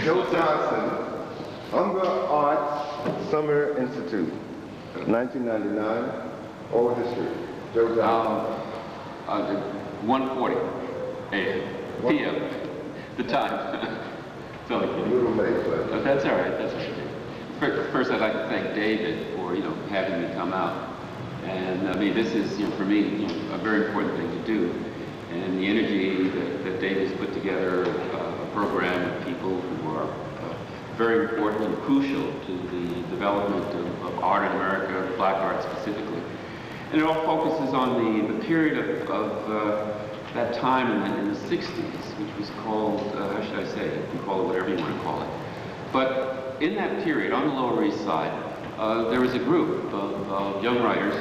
Joe Dodson, Umbra Arts Summer Institute, 1999, oral history. Joe Dodson. 1:40 a.m. p.m. The time. So, a little late, but that's all right. That's all right. First, I'd like to thank David for having me come out. And I mean, this is for me a very important thing to do. And the energy that David's put together a program of people who are very important and crucial to the development of art in America, black art specifically. And it all focuses on the period of that time in the 60s, which was called, how should I say, you can call it whatever you want to call it. But in that period, on the Lower East Side, there was a group of young writers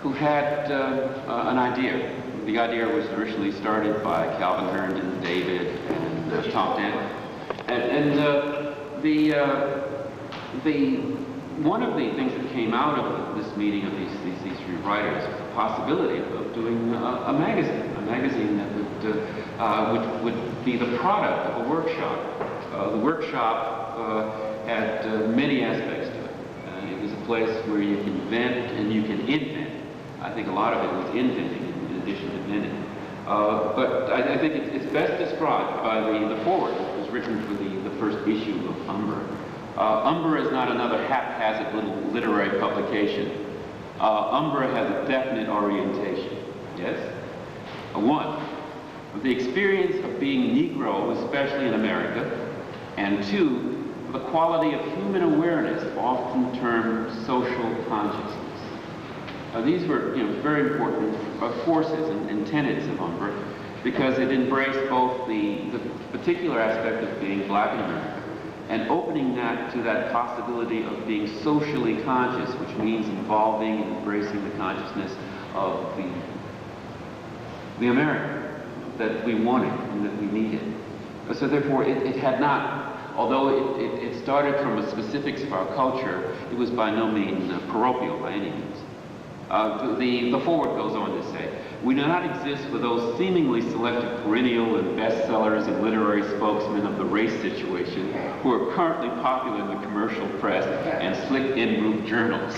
who had an idea. The idea was originally started by Calvin Herndon, David, and Tom Dent. One of the things that came out of this meeting of these three writers was the possibility of doing a magazine that would be the product of a workshop. The workshop had many aspects to it. It was a place where you can vent and you can invent. I think a lot of it was inventing in addition to inventing. But I think it's best described by the foreword, which was written for the first issue of Umbra. Umbra is not another haphazard little literary publication. Umbra has a definite orientation. Yes? One, the experience of being Negro, especially in America, and two, the quality of human awareness, often termed social consciousness. These were very important forces and tenets of Umbra, because it embraced both the particular aspect of being black in America and opening that to that possibility of being socially conscious, which means involving and embracing the consciousness of the America that we wanted and that we needed. So therefore, it had not, although it started from the specifics of our culture, it was by no means parochial by any means. The foreword goes on to say, we do not exist for those seemingly selected perennial and bestsellers and literary spokesmen of the race situation who are currently popular in the commercial press and slick in-group journals.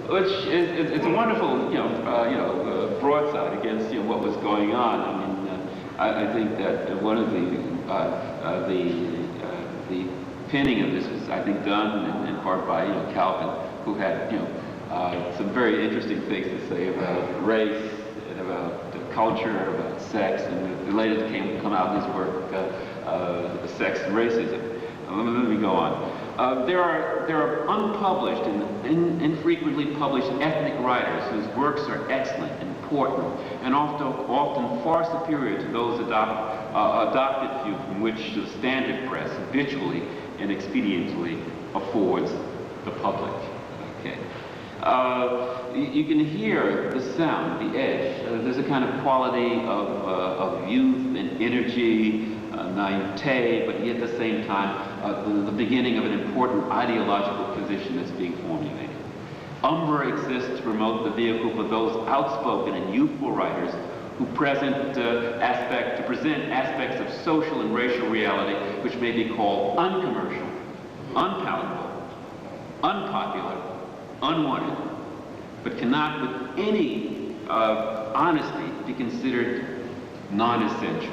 Which it's a wonderful, broadside against what was going on. I mean, I think that one of the penning of this was, I think, done in part by Calvin, who had some very interesting things to say about race and about culture, about sex, and later come out in his work, Sex and Racism. Let me go on. There are unpublished and infrequently published ethnic writers whose works are excellent, important, and often far superior to those adopted view from which the standard press habitually and expediently affords the public. Okay. You can hear the sound, the edge. There's a kind of quality of youth and energy, naivete, but yet at the same time, the beginning of an important ideological position that's being formulated. Umbra exists to promote the vehicle for those outspoken and youthful writers who present aspects of social and racial reality which may be called uncommercial, unpalatable, unpopular, unwanted, but cannot with any honesty be considered non-essential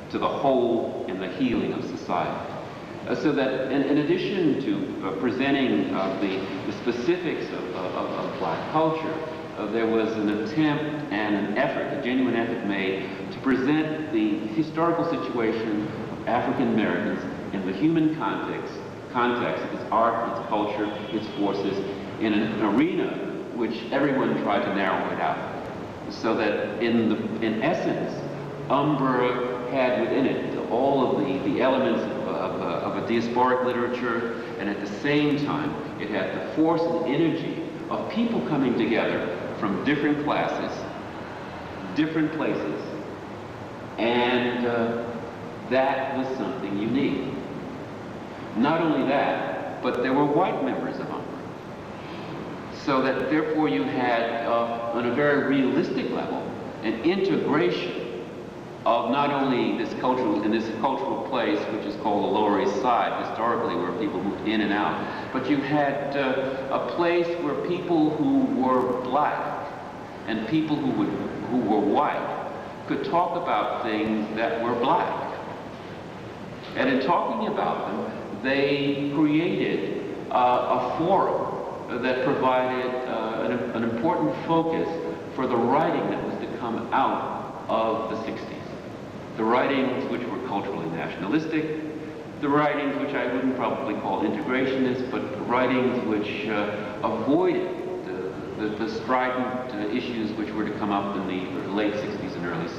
to the whole and the healing of society. So that in addition to presenting the specifics of black culture, there was an attempt and an effort, a genuine effort made to present the historical situation of African Americans in the human context of its art, its culture, its forces, in an arena which everyone tried to narrow it out. So that in essence, Umbra had within it all of the elements of a diasporic literature, and at the same time, it had the force and energy of people coming together from different classes, different places, and that was something unique. Not only that, but there were white members of Umbra. So that therefore you had, on a very realistic level, an integration of not only this cultural place, which is called the Lower East Side, historically, where people moved in and out, but you had a place where people who were black and people who were white could talk about things that were black. And in talking about them, they created a forum that provided an important focus for the writing that was to come out of the 60s. The writings which were culturally nationalistic, the writings which I wouldn't probably call integrationist, but writings which avoided the strident issues which were to come up in the late 60s and early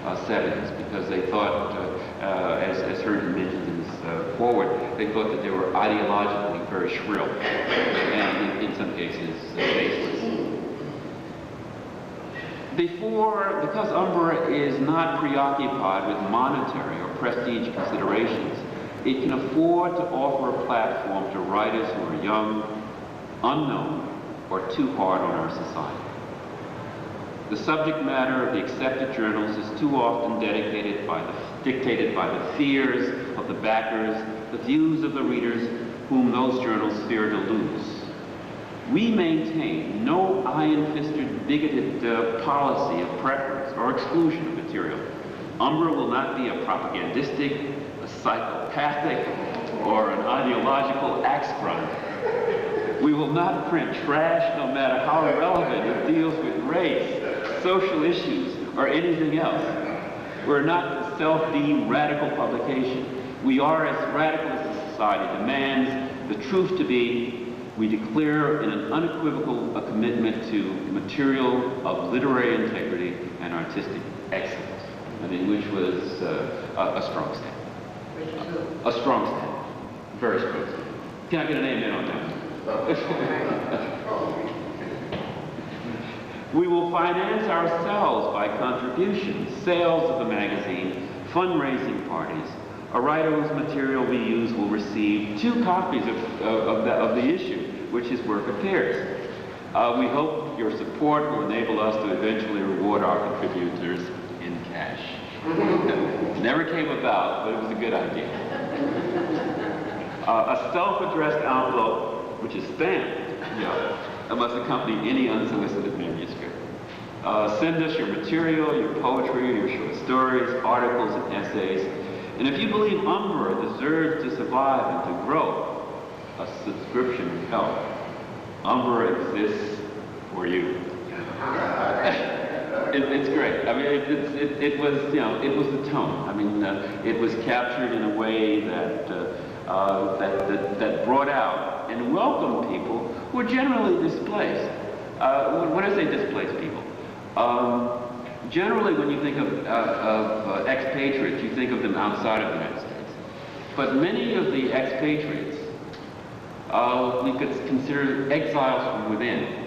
70s, because they thought, as Herndon mentioned in his foreword, they thought that they were ideologically very shrill, and in some cases, baseless. Because Umbra is not preoccupied with monetary or prestige considerations, it can afford to offer a platform to writers who are young, unknown, or too hard on our society. The subject matter of the accepted journals is too often dictated by the fears of the backers, the views of the readers whom those journals fear to lose. We maintain no iron-fisted, bigoted policy of preference or exclusion of material. Umbra will not be a propagandistic, a psychopathic, or an ideological axe grinder. We will not print trash, no matter how relevant it deals with race, social issues, or anything else. We're not a self-deemed radical publication. We are as radical as the society demands the truth to be. We declare in an unequivocal commitment to material of literary integrity and artistic excellence. I mean, which was a strong stand. A strong stand. Very strong stand. Can I get an amen on that? We will finance ourselves by contributions, sales of the magazine, fundraising parties. A writer whose material we use will receive 2 copies of the issue, which his work appears. We hope your support will enable us to eventually reward our contributors in cash. Never came about, but it was a good idea. A self-addressed envelope, which is stamped, that must accompany any unsolicited manuscript. Send us your material, your poetry, your short stories, articles, and essays. And if you believe Umbra deserves to survive and to grow, a subscription would help. Umbra exists for you. It's great. I mean, it was the tone. I mean, it was captured in a way that that brought out and welcomed people who were generally displaced. When I say displaced people, generally when you think of expatriates, you think of them outside of the United States. But many of the expatriates we could consider exiles from within.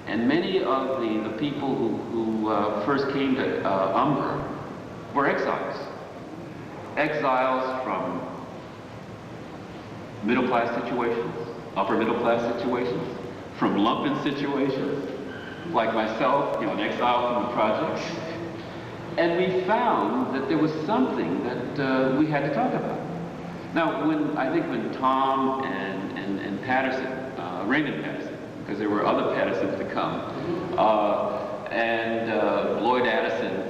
And many of the people who first came to Umbra were exiles. Exiles from middle-class situations, upper middle-class situations, from lumpen situations, like myself, an exile from the projects. And we found that there was something that we had to talk about. Now, when Tom and Patterson, Raymond Patterson, because there were other Pattersons to come, and Lloyd Addison,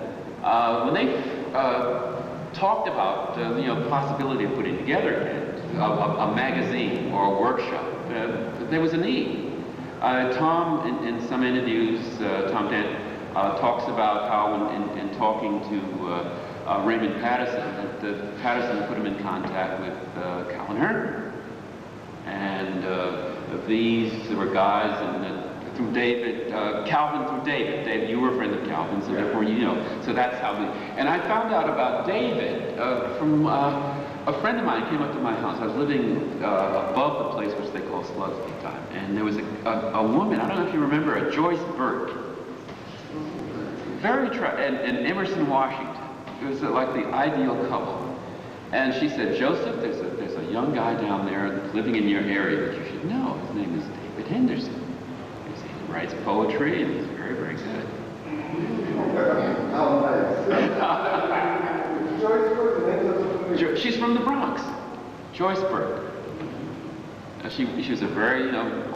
when they talked about the possibility of putting together a magazine or a workshop, there was a need. Tom, in some interviews, Tom Dent talks about how in talking to Raymond Patterson, that Patterson put him in contact with Calvin Herndon. And these were guys, and through David, Calvin through David. David, you were a friend of Calvin, so therefore you know. So that's how we. And I found out about David from a friend of mine came up to my house. I was living above the place which they call Slugs at the time, and there was a woman. I don't know if you remember, a Joyce Burt, and Emerson Washington. It was like the ideal couple. And she said, Joseph, there's a young guy down there living in your area that you should know. His name is David Henderson. He writes poetry, and he's very, very good. She's from the Bronx, Joyceburg. She was a very,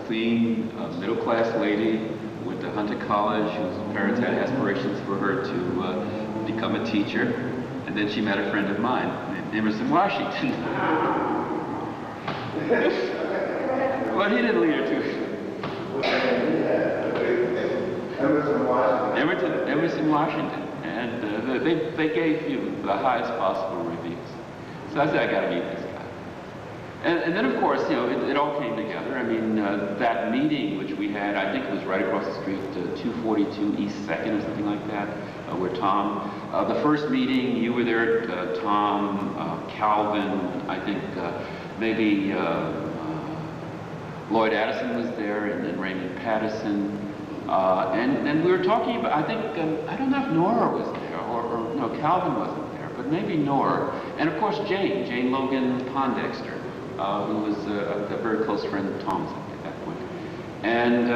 clean, middle-class lady. Went to Hunter College. Whose parents had aspirations for her to become a teacher. And then she met a friend of mine named Emerson Washington. But he didn't lead her to Emerson Washington. And they gave him the highest possible reviews. So I said, I got to meet this guy. And then, of course, it all came together. I mean, that meeting which we had, I think it was right across the street, 242 East 2nd or something like that, where Tom, the first meeting, you were there, Tom, Calvin, I think maybe Lloyd Addison was there, and then Raymond Patterson. And we were talking about, I think, I don't know if Nora was there, or no, Calvin wasn't there, but maybe Nora. And of course, Jane Logan Pondexter, who was a very close friend of Tom's at that point. And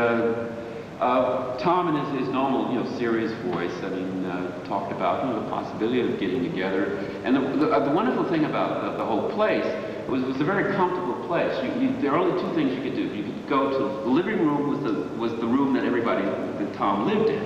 Tom, in his normal, serious voice, I mean, talked about, the possibility of getting together. And the wonderful thing about the whole place was a very comfortable place. There are only two things you could do. You could go to the living room was the room that that Tom lived in.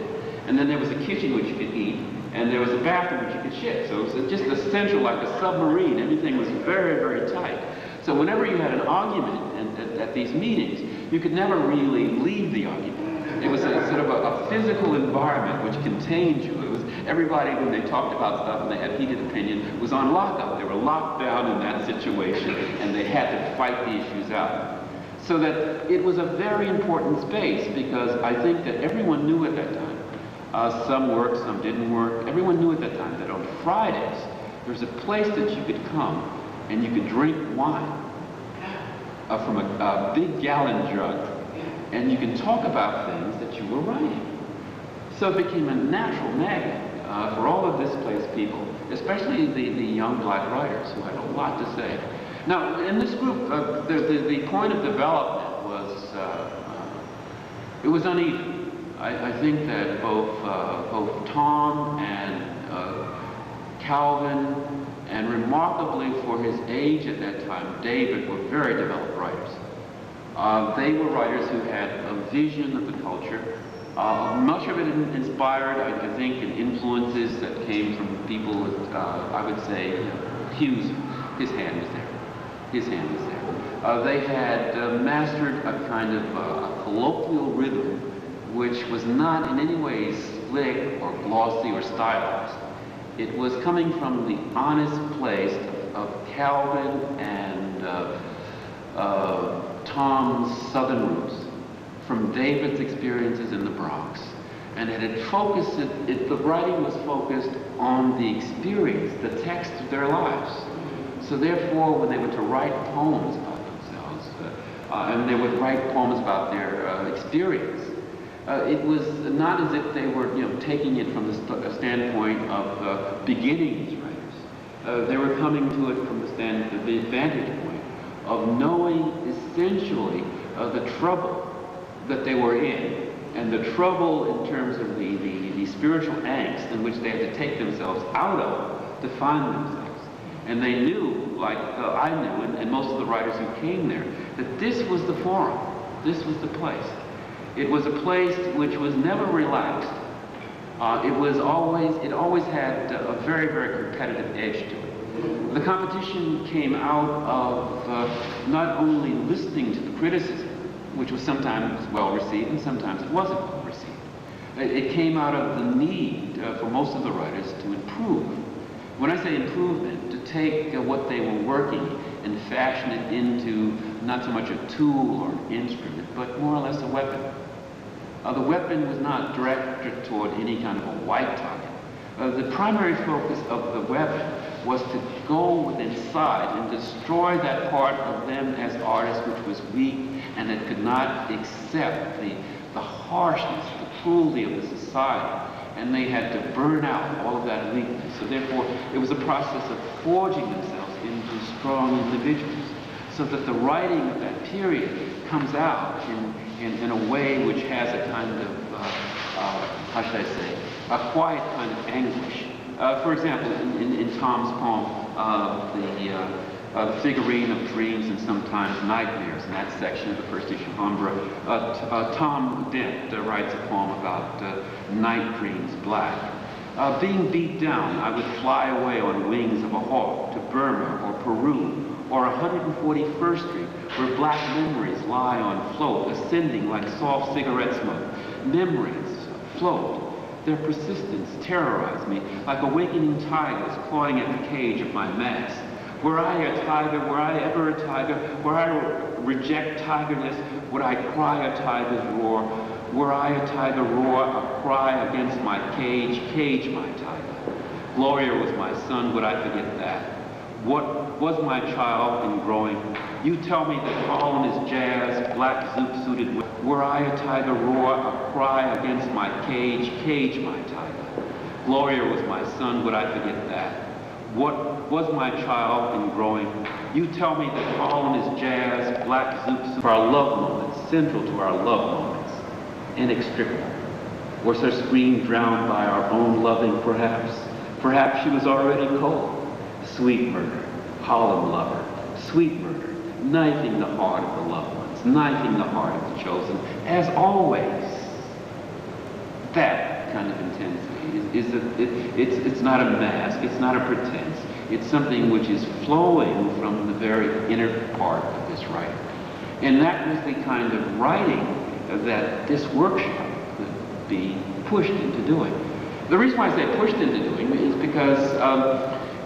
And then there was a kitchen which you could eat, and there was a bathroom which you could shit. So it was just essential, like a submarine. Everything was very, very tight. So whenever you had an argument at these meetings, you could never really leave the argument. It was a sort of a physical environment which contained you. It was everybody, when they talked about stuff and they had heated opinion, was on lockup. They were locked down in that situation, and they had to fight the issues out. So that it was a very important space, because I think that everyone knew at that time. Some worked, some didn't work. Everyone knew at that time that on Fridays, there was a place that you could come and you could drink wine from a big gallon jug, and you can talk about things that you were writing. So it became a natural magnet for all of displaced people, especially the young black writers who had a lot to say. Now, in this group, the point of development was, it was uneven. I think that both Tom and Calvin, and remarkably for his age at that time, David, were very developed writers. They were writers who had a vision of the culture. Much of it inspired, I think, in influences that came from people with, I would say, Hughes, his hand was there. His hand was there. They had mastered a kind of a colloquial rhythm which was not in any way slick or glossy or stylized. It was coming from the honest place of Calvin and Tom's southern roots, from David's experiences in the Bronx. And it had focused, the writing was focused on the experience, the text of their lives. So therefore, when they were to write poems about themselves, and they would write poems about their experience, it was not as if they were, taking it from the standpoint of beginning as writers. They were coming to it from the vantage point of knowing essentially the trouble that they were in, and the trouble in terms of the spiritual angst in which they had to take themselves out of to find themselves. And they knew, like I knew, and most of the writers who came there, that this was the forum, this was the place. It was a place which was never relaxed. It always had a very, very competitive edge to it. The competition came out of not only listening to the criticism, which was sometimes well received and sometimes it wasn't well received. It came out of the need for most of the writers to improve. When I say improvement, to take what they were working and fashion it into not so much a tool or an instrument, but more or less a weapon. The weapon was not directed toward any kind of a white target. The primary focus of the weapon was to go inside and destroy that part of them as artists which was weak and that could not accept the harshness, the cruelty of the society. And they had to burn out all of that weakness. So therefore, it was a process of forging themselves into strong individuals, so that the writing of that period comes out in a way which has a kind of, how should I say, a quiet kind of anguish, For example, in Tom's poem, the figurine of dreams and sometimes nightmares, in that section of the first issue of Umbra, Tom Dent writes a poem about night dreams black. Being beat down, I would fly away on wings of a hawk to Burma or Peru or 141st Street, where black memories lie on float, ascending like soft cigarette smoke. Memories float. Their persistence terrorized me, like awakening tigers clawing at the cage of my mask. Were I a tiger, were I ever a tiger, were I reject tigerness, would I cry a tiger's roar? Were I a tiger roar, a cry against my cage, cage my tiger. Gloria was my son, would I forget that? What was my child in growing? You tell me that Harlem is jazz, black zoot-suited. Were I a tiger roar, a cry against my cage, cage my tiger. Gloria was my son, would I forget that? What was my child in growing? You tell me that Harlem is jazz, black zoot-suited. For our love moments, central to our love moments, inextricable. Was her scream drowned by our own loving, perhaps? Perhaps she was already cold. Sweet murder, Harlem lover, sweet murder, knifing the heart of the loved ones, knifing the heart of the chosen, as always. That kind of intensity it's not a mask, it's not a pretense, it's something which is flowing from the very inner part of this writer. And that was the kind of writing that this workshop could be pushed into doing. The reason why I say pushed into doing is because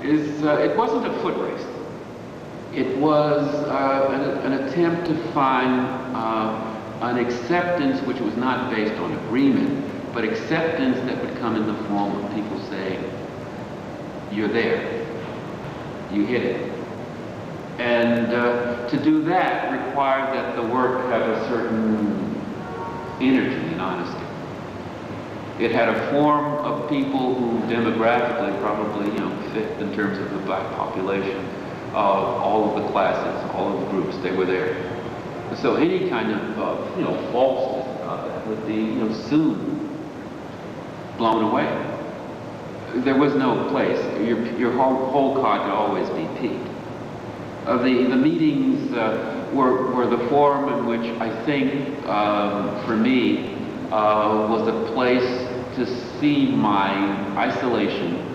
it wasn't a foot race. It was an attempt to find an acceptance which was not based on agreement, but acceptance that would come in the form of people saying, you're there, you hit it. And to do that required that the work have a certain energy and honesty. It had a form of people who demographically probably, fit in terms of the black population, all of the classes, all of the groups, they were there. So any kind of, falseness about that would be, soon blown away. There was no place. Your whole card could always be peaked. The meetings were the form in which I think, for me, was a place to see my isolation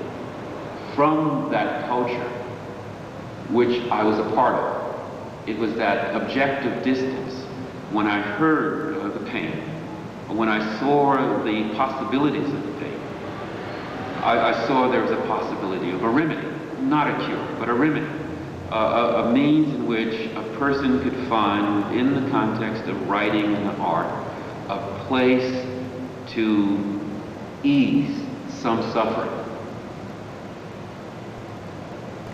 from that culture which I was a part of. It was that objective distance when I heard the pain, when I saw the possibilities of the pain. I saw there was a possibility of a remedy, not a cure, but a remedy. A means in which a person could find, within the context of writing and art, a place to ease some suffering.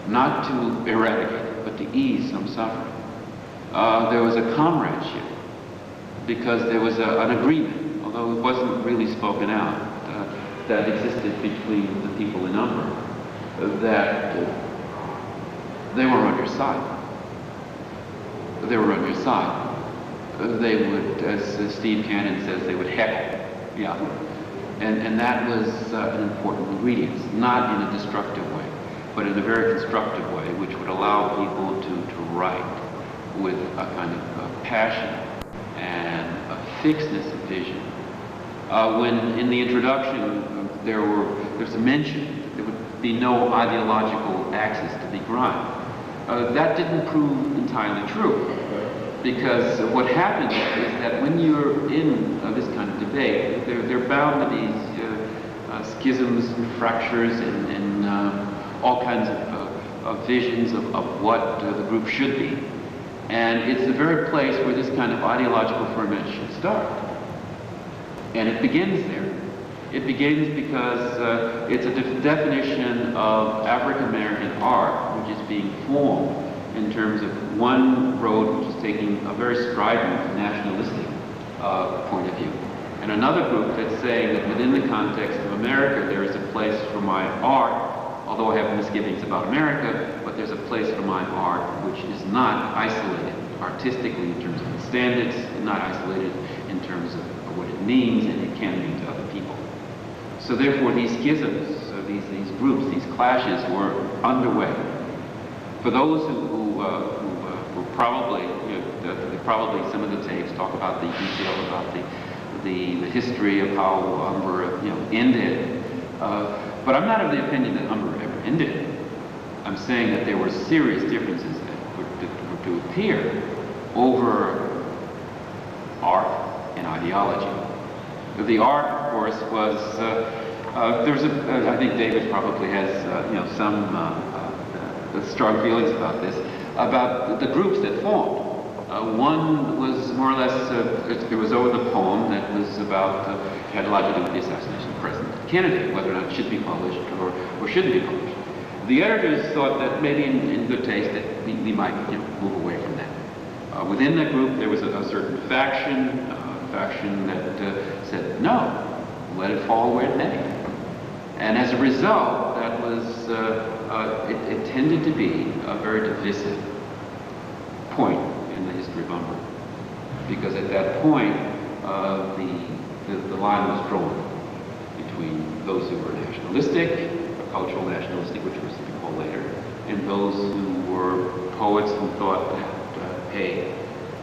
Not to eradicate it, but to ease some suffering. There was a comradeship, because there was an agreement, although it wasn't really spoken out, that existed between the people in Umbra, that they were on your side. They were on your side. They would, as Steve Cannon says, they would heckle. Yeah. And that was an important ingredient, not in a destructive way, but in a very constructive way, which would allow people to write with a kind of passion and a fixedness of vision. When in the introduction there's a mention that there would be no ideological axis to be grind. That didn't prove entirely true, because what happens is that when you're in this kind of debate, there are bound to be schisms and fractures and all kinds of visions of what the group should be. And it's the very place where this kind of ideological ferment should start. And it begins there. It begins because it's a definition of African-American art, which is being formed in terms of one road which is taking a very strident nationalistic point of view. And another group that's saying that within the context of America, there is a place for my art, although I have misgivings about America, but there's a place for my art which is not isolated artistically in terms of its standards, not isolated in terms of what it means and it can mean to other people. So therefore these schisms, these groups, these clashes were underway. For those who probably, probably some of the tapes talk about the detail about the history of how Umber, ended. But I'm not of the opinion that Umber ever ended. I'm saying that there were serious differences that were to appear over art and ideology. The art, of course, was I think David probably has some strong feelings about this, about the groups that formed. One was more or less, it was over the poem that was about, had a lot to do with the assassination of President Kennedy, whether or not it should be published or shouldn't be published. The editors thought that maybe in good taste that we might move away from that. Within that group there was a certain faction that said, no, let it fall where it may. And as a result, that was, it tended to be a very divisive point in the history of Umber. Because at that point, the line was drawn between those who were nationalistic, cultural nationalistic, which was to be called later, and those who were poets who thought that, hey,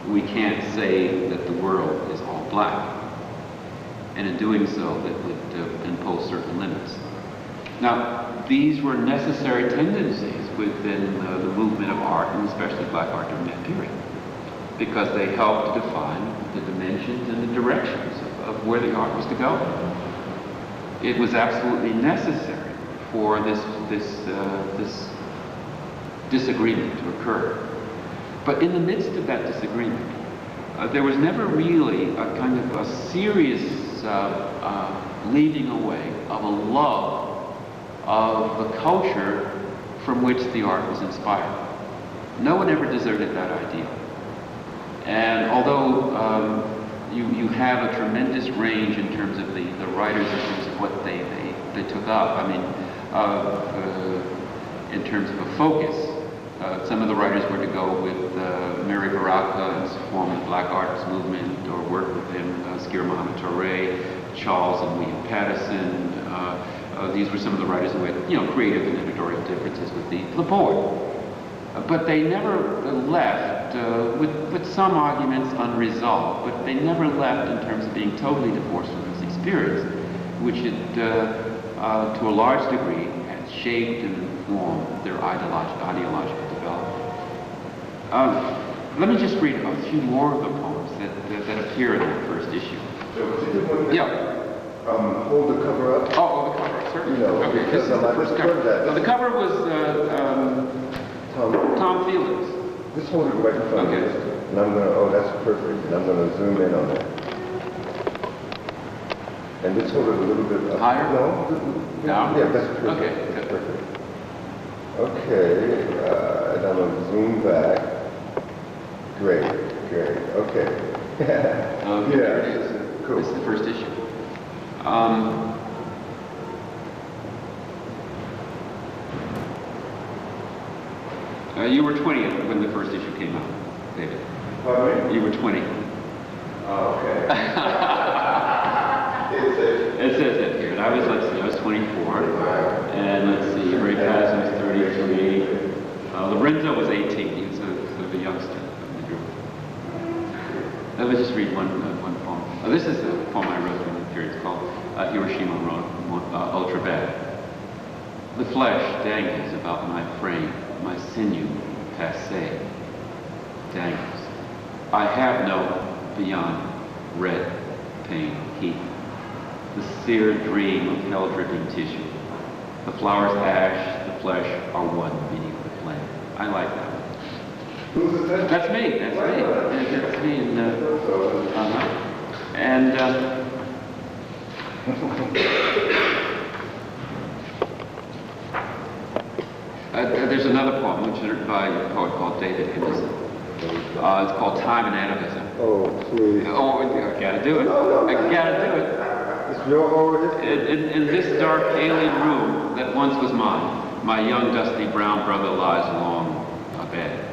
we can't say that the world is all black. And in doing so, that would impose certain limits. Now, these were necessary tendencies within the movement of art, and especially black art during that period, because they helped define the dimensions and the directions of where the art was to go. It was absolutely necessary for this disagreement to occur. But in the midst of that disagreement, there was never really a kind of a serious leading away of a love of the culture from which the art was inspired. No one ever deserted that ideal. And although you have a tremendous range in terms of the writers, in terms of what they took up, I mean, in terms of a focus, some of the writers were to go with Mary Baraka and form the Black Arts movement, or work with him, Skir Mohammed Touré, Charles and William Patterson. These were some of the writers who had, creative and editorial differences with the poet. But they never left, with some arguments unresolved, but they never left in terms of being totally divorced from this experience, which had, to a large degree, had shaped and informed their ideological development. Let me just read a few more of the poems that appear in that first issue. So, yeah. Hold the cover up. Oh, the cover up, certainly. Okay, this is the first cover. That. The cover was Tom Felix. Just hold it right in front of you. And I'm going to, that's perfect. And I'm going to zoom in on that. And just hold it a little bit up. Higher? No. Down? Yeah, that's perfect. Okay, that's perfect. Okay, and I'm going to zoom back. Great. Okay. Yeah, there it is. Cool. This is the first issue. You were 20 when the first issue came out, David. Pardon me? You were 20. Oh, okay. It says that here. And I was 24. And let's see, Ray Patterson was 33. Lorenzo was 18. He was a youngster in the group. Let me just read one poem. This is a poem I wrote during the period. It's called Hiroshima Ultra Bad. The flesh dangles about my frame, my sinew passé dangles. I have no beyond red pain heat. The seared dream of hell-dripping tissue. The flower's ash, the flesh are one beneath the flame. I like that one. Who's that? That's me. That's me. There's another poem which is written by a poet called David Henderson. It's called Time and Atavism. Oh, please. Oh, I gotta do it. No, I gotta do it. It's your oral history. In this dark alien room that once was mine, my young dusty brown brother lies along a bed.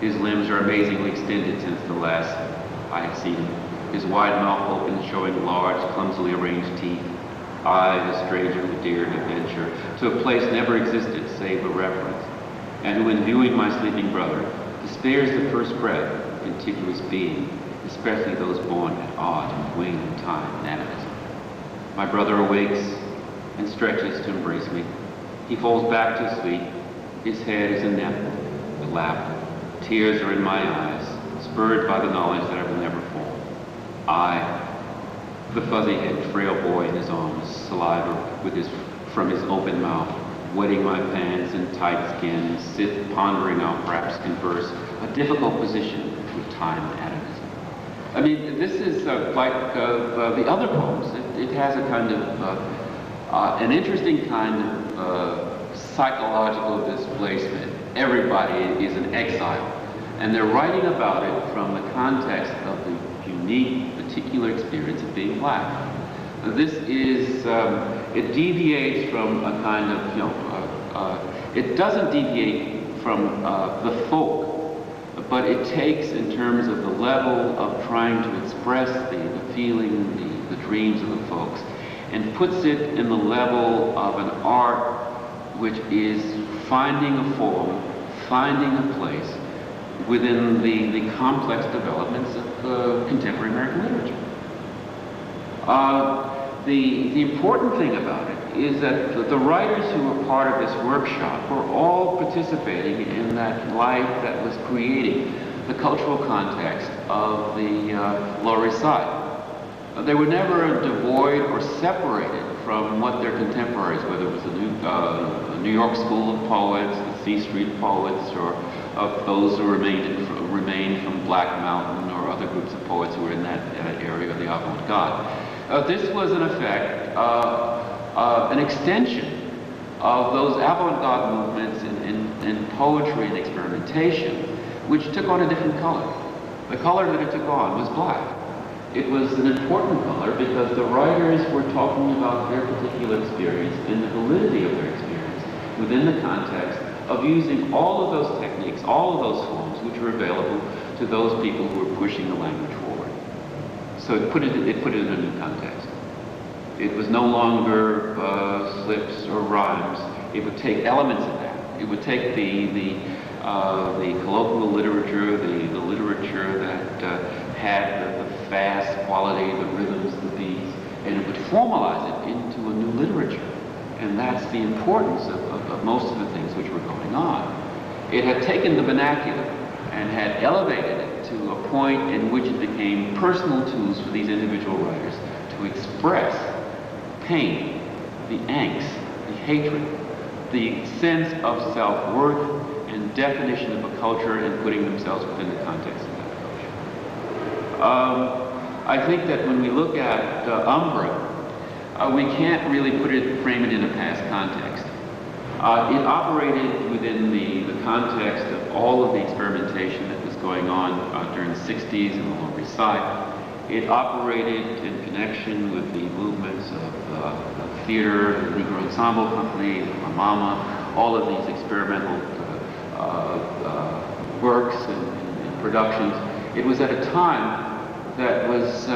His limbs are amazingly extended since the last I have seen him. His wide mouth open, showing large, clumsily arranged teeth. I, the stranger who dared to venture to a place never existed save a reference, and who in viewing my sleeping brother despairs the first breath of contiguous being, especially those born at odd and waning time and animism. My brother awakes and stretches to embrace me. He falls back to sleep. His head is in the lap. Tears are in my eyes, spurred by the knowledge that I will never fall. I, the fuzzy-headed, frail boy in his arms, saliva from his open mouth, wetting my pants and tight skin, sit pondering out, perhaps converse, a difficult position with time and atavism. I mean, this is like the other poems. It has a kind of, an interesting kind of psychological displacement. Everybody is an exile, and they're writing about it from the context of the unique, particular experience of being black. This is, it deviates from a kind of, it doesn't deviate from the folk, but it takes in terms of the level of trying to express the feeling, the dreams of the folks, and puts it in the level of an art which is finding a form, finding a place within the complex developments of contemporary American literature. The important thing about it is that the writers who were part of this workshop were all participating in that life that was creating the cultural context of the Lower East Side. They were never devoid or separated from what their contemporaries, whether it was the New York School of Poets, the C Street Poets, or of those who remained from Black Mountain or other groups of poets who were in that area of the avant-garde. This was, in effect, an extension of those avant-garde movements in poetry and experimentation, which took on a different color. The color that it took on was black. It was an important color because the writers were talking about their particular experience and the validity of their experience within the context of using all of those techniques, all of those forms which were available to those people who were pushing the language forward. So it put it in a new context. It was no longer slips or rhymes. It would take elements of that. It would take the colloquial literature, the literature that had the fast quality, the rhythms, the beats, and it would formalize it into a new literature. And that's the importance of most of the things which were going on. It had taken the vernacular and had elevated it to a point in which it became personal tools for these individual writers to express pain, the angst, the hatred, the sense of self-worth and definition of a culture and putting themselves within the context of that culture. I think that when we look at Umbra, we can't really frame it in a past context. It operated within the context of all of the experimentation that was going on during the 60s in the Lower East Side. It operated in connection with the movements of theater, the Negro Ensemble Company, the Mama, all of these experimental works and productions. It was at a time that was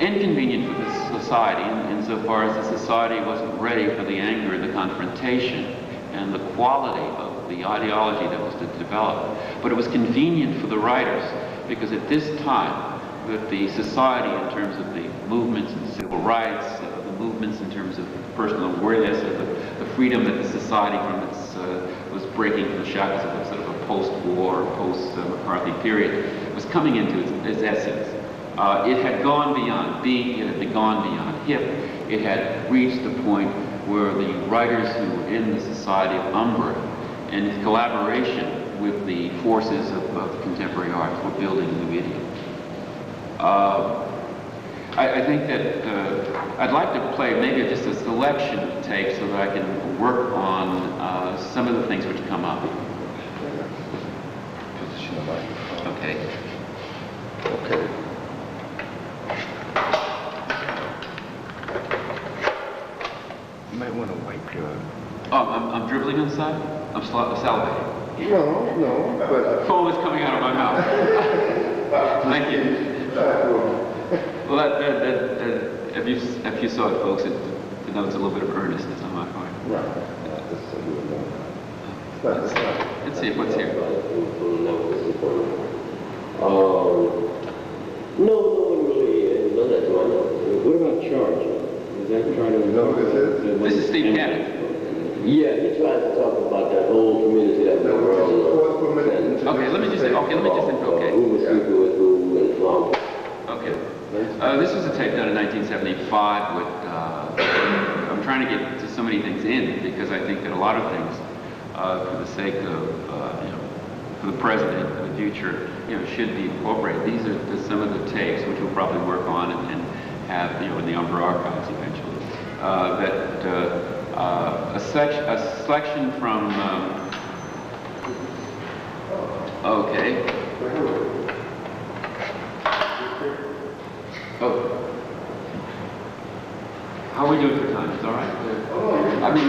inconvenient for the society insofar as the society wasn't ready for the anger and the confrontation and the quality of the ideology that was to develop. But it was convenient for the writers because at this time that the society in terms of the movements in civil rights, the movements in terms of personal awareness of the freedom that the society from its was breaking from the shackles of sort of a post-war, post-McCarthy period, was coming into its essence. It had gone beyond beat, it had gone beyond hip, it had reached the point where the writers who were in the Society of Umbra, in collaboration with the forces of contemporary arts, were building a new idiom. I think that I'd like to play maybe just a selection of tapes so that I can work on some of the things which come up. Okay. Okay. You might want to wipe your... Oh, I'm dribbling on the side? I'm salivating. No, but... Foam is coming out of my mouth. Thank you. Well, if you saw it, folks, even though it's a little bit of earnestness on my part. Right. Just a little more. Let's see what's here. No one really does that to my knowledge. What about charge? Is that trying to... You know who this is? This is Steve Cannon. Yeah, he tries to talk about that whole community that we're on. Okay, let me just say, okay, let me just say, okay. Who was speaking with who and how. Okay. This was a tape done in 1975 with, I'm trying to get to so many things in because I think that a lot of things, for the sake of, you know, for the president, for the future, you know, should be incorporated. These are some of the tapes which we'll probably work on and have, you know, in the Umber archives eventually. A selection from, okay. Oh. How are we doing for time? It's all right? I mean,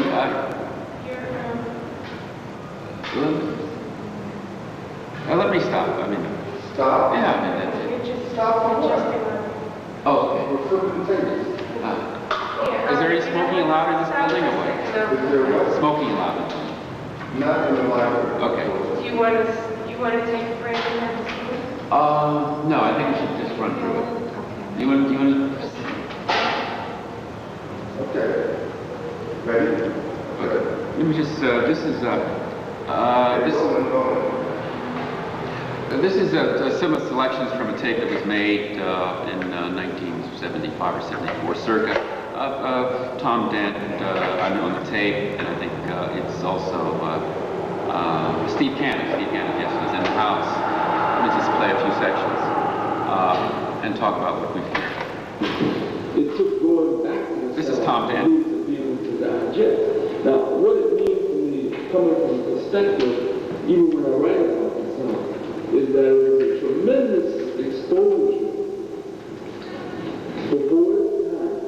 let me stop. I mean, Stop? yeah, I mean, that's it. Stop for what? Oh, okay. We're flipping the tables. Is there any smoking allowed in this building or what? Is there what? Smoking allowed? Not in the library. Okay. Do you want to take a break and have a seat? No, I think we should just run through it. You want to? Okay. Ready? Okay. Let me just, this is some of the selections from a tape that was made in 1975 or 74, circa, of Tom Dent on the tape, and I think it's also Steve Cannon. Steve Cannon, yes, was in the house. Let me just play a few sections and talk about what we've heard. It took going back to the... This is Tom Dent. ...to be able to digest. Now, what it means to me, coming from the perspective, even when I write about the song, is that it was a tremendous exposure before its time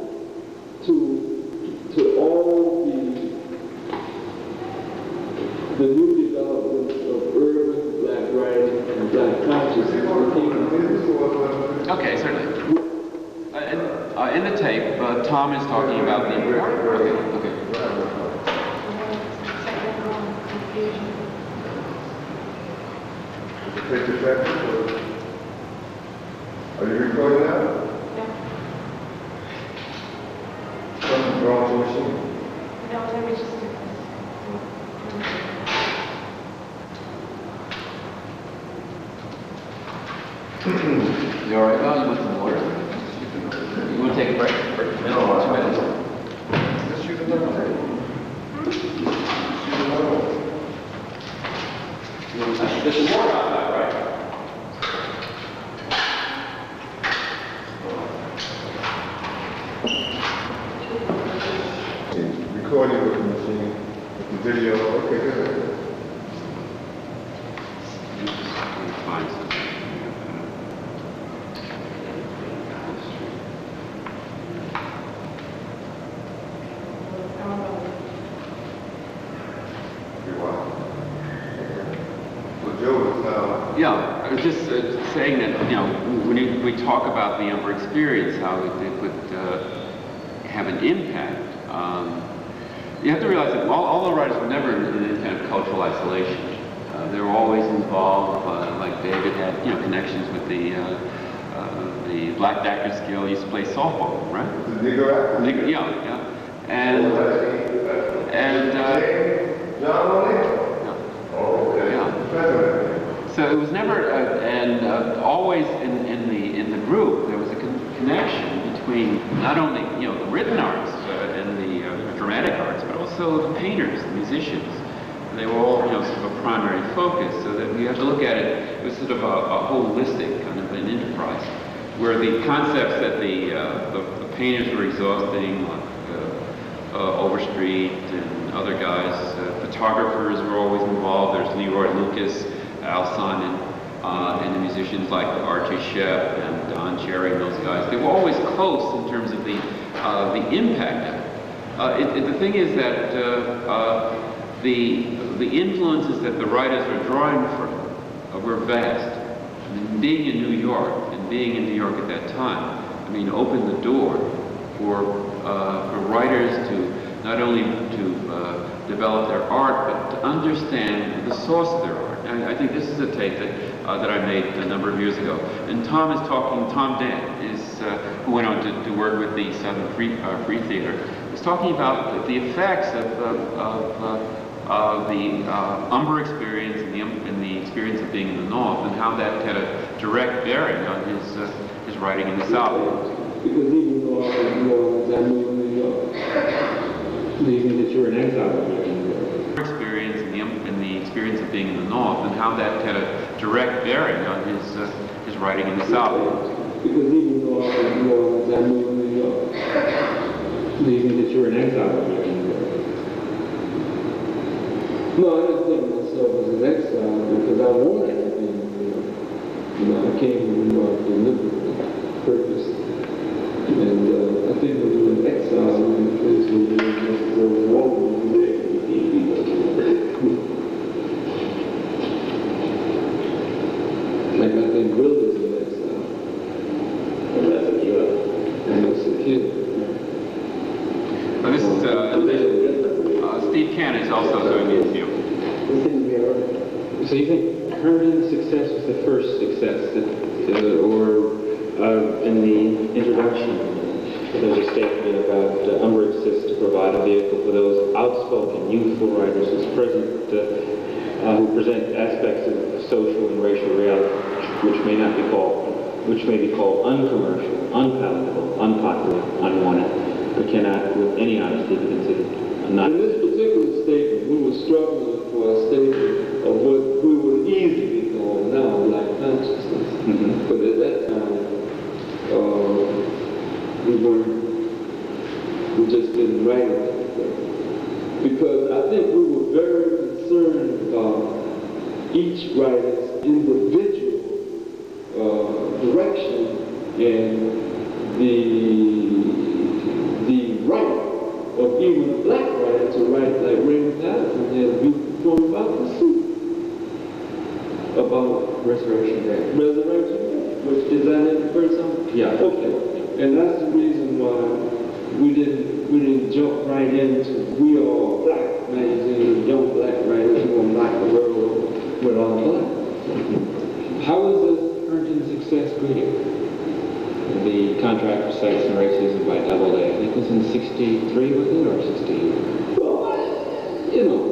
to all the new developments of urban black writing and black consciousness. Okay, certainly. In the tape, Tom is talking about the... Okay. Take the picture. Are you recording now? Something's wrong with the machine. No, let me just do this. You all right now? You want some water? You want to take a break? No, 2 minutes. Let's shoot another one. Shoot another one. There's some more out there, right? Recording with the machine, with the video. Okay, good. Find something. Yeah, I was just saying that, you know, when we talk about the Umber experience, how it would have an impact, you have to realize that all the writers were never in any kind of cultural isolation. They were always involved, like David had, you know, connections with the Black Actors Guild. He used to play softball, right? The Negro? Yeah. And John Monet? Oh, okay. Yeah. So it was never, always in the group there was a connection between not only, you know, the written arts and the dramatic arts, but also the painters, the musicians. They were all, you know, sort of a primary focus. So that we have to look at it. It was sort of a holistic kind of an enterprise, where the concepts that the painters were exhausting, like Overstreet and other guys, photographers were always involved. There's Leroy Lucas, Al Simon, and the musicians like Archie Shepp and Don Cherry and those guys. They were always close in terms of the impact of it. The thing is that the influences that the writers were drawing from were vast. I mean, being in New York, and being in New York at that time, I mean, opened the door for writers to not only to develop their art, but to understand the source of their art. And I think this is a tape that I made a number of years ago. And Tom Dan who went on to work with the Southern Free Theater, is talking about the effects of the Umber experience and the experience of being in the North, and how that had a direct bearing on his writing in the South. Because even though I was in New Orleans, I moved to New York. Do you think that you were an exile when you were in New York? Experience and the experience of being in the North, and how that had a direct bearing on his writing in the South. Because even though I was in New Orleans, I moved to New York. Do you think that you were an exile when you were in New York? No, I didn't think myself as an exile because I wanted to be in New York. You know, I came to New York deliberately, purposely. And I think when you're in exile, you're in a place where you're just walking there. Like I think Willie's in exile. And that's a kid. And that's a kid. This is Steve Cannon is also doing the interview. So you think Herndon's success was the first success, or in the introduction, there's a statement about Umber exists to provide a vehicle for those outspoken, youthful writers who present aspects of social and racial reality which may be called uncommercial, unpalatable, unpopular, unwanted, but cannot with any honesty be considered not. In this particular statement, we were struggling for a statement of what we would easily call now black consciousness. Mm-hmm. But at that time, we just didn't write it. Because I think we were very concerned about each writer's individual direction and the right of even a black writer to write like Raymond Patterson had a beautiful poem about the suit. About Resurrection Day. Resurrection Day. Which is that in the first song? Yeah. Okay. And that's the reason why we didn't jump right into We Are Black magazine, young black writers who gonna knock the world over with all black. How was the Herndon success greeted? The Contract for Sex and Racism by Doubleday, I think it was in 63, was it, or 60? Well, you know,